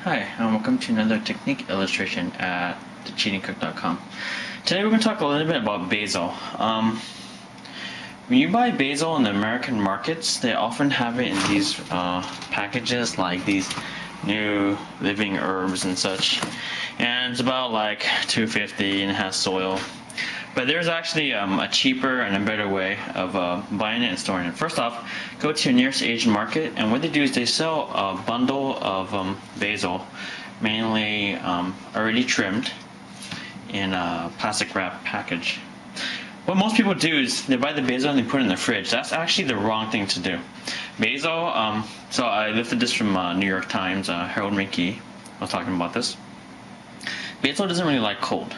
Hi, and welcome to another technique illustration at thecheatingcook.com. Today we're going to talk a little bit about basil. When you buy basil in the American markets, they often have it in these packages like these new living herbs and such. And it's about like $2.50 and it has soil. But there's actually a cheaper and a better way of buying it and storing it. First off, go to your nearest Asian market, and what they do is they sell a bundle of basil, mainly already trimmed in a plastic wrap package. What most people do is they buy the basil and they put it in the fridge. That's actually the wrong thing to do. Basil, so I lifted this from New York Times, Harold Mickey was talking about this. Basil doesn't really like cold.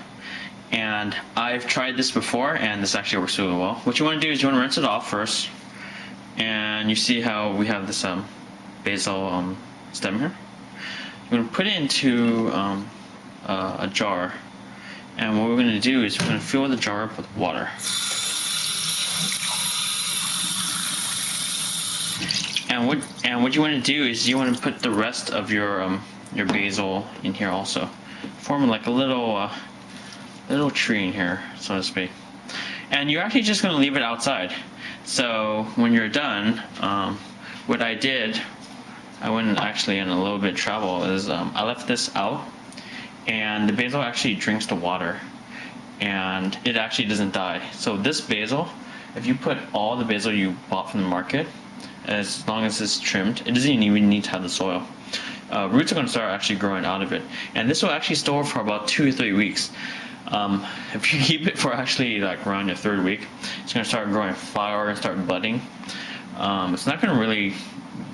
And I've tried this before, and this actually works really well. What you want to do is you want to rinse it off first, and you see how we have this basil stem here. You're going to put it into a jar, and what we're going to do is we're going to fill the jar up with water. And what you want to do is you want to put the rest of your basil in here also, form like a little tree in here, so to speak. And you're actually just going to leave it outside. So when you're done, what I did, I went actually on a little bit of travel, is I left this out, and the basil actually drinks the water, and it actually doesn't die. So this basil, if you put all the basil you bought from the market, as long as it's trimmed, it doesn't even need to have the soil. Roots are going to start actually growing out of it, and this will actually store for about 2 or 3 weeks. If you keep it for actually like around your 3rd week, it's going to start growing flower and start budding. It's not going to really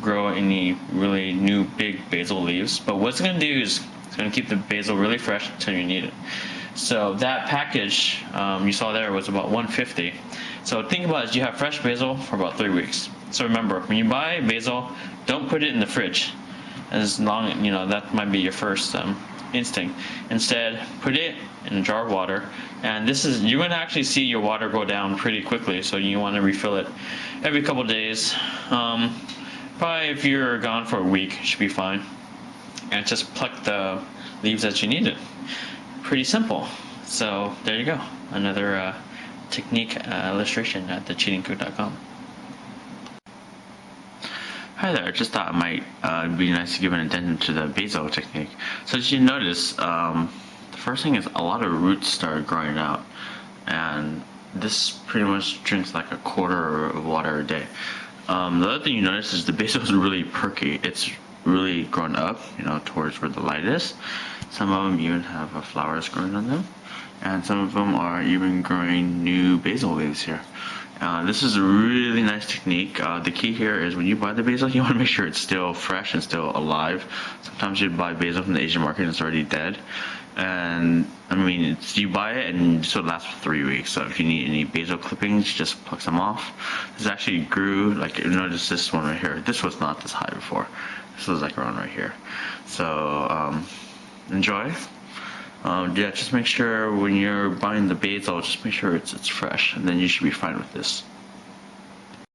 grow any really new big basil leaves, but what it's going to do is it's going to keep the basil really fresh until you need it. So that package you saw there was about $1.50. So think about it, you have fresh basil for about 3 weeks. So remember, when you buy basil, don't put it in the fridge. As long, that might be your first instinct. Instead, put it in a jar of water, and you're going to actually see your water go down pretty quickly, so you want to refill it every couple days. Probably if you're gone for a week, it should be fine. And just pluck the leaves that you needed. Pretty simple. So there you go, another technique illustration at thecheatingcook.com. Hi there, just thought it might be nice to give an addendum to the basil technique. So as you notice, the first thing is a lot of roots start growing out, and this pretty much drinks like a quarter of water a day. The other thing you notice is the basil is really perky. It's really grown up, towards where the light is. Some of them even have flowers growing on them, and some of them are even growing new basil leaves here. This is a really nice technique. The key here is when you buy the basil, you want to make sure it's still fresh and still alive. Sometimes you buy basil from the Asian market and it's already dead. And you buy it and so it lasts for 3 weeks. So if you need any basil clippings, just pluck them off. This actually grew, like you notice this one right here. This was not this high before. This was like around right here. So enjoy. Yeah, just make sure when you're buying the basil, just make sure it's fresh, and then you should be fine with this.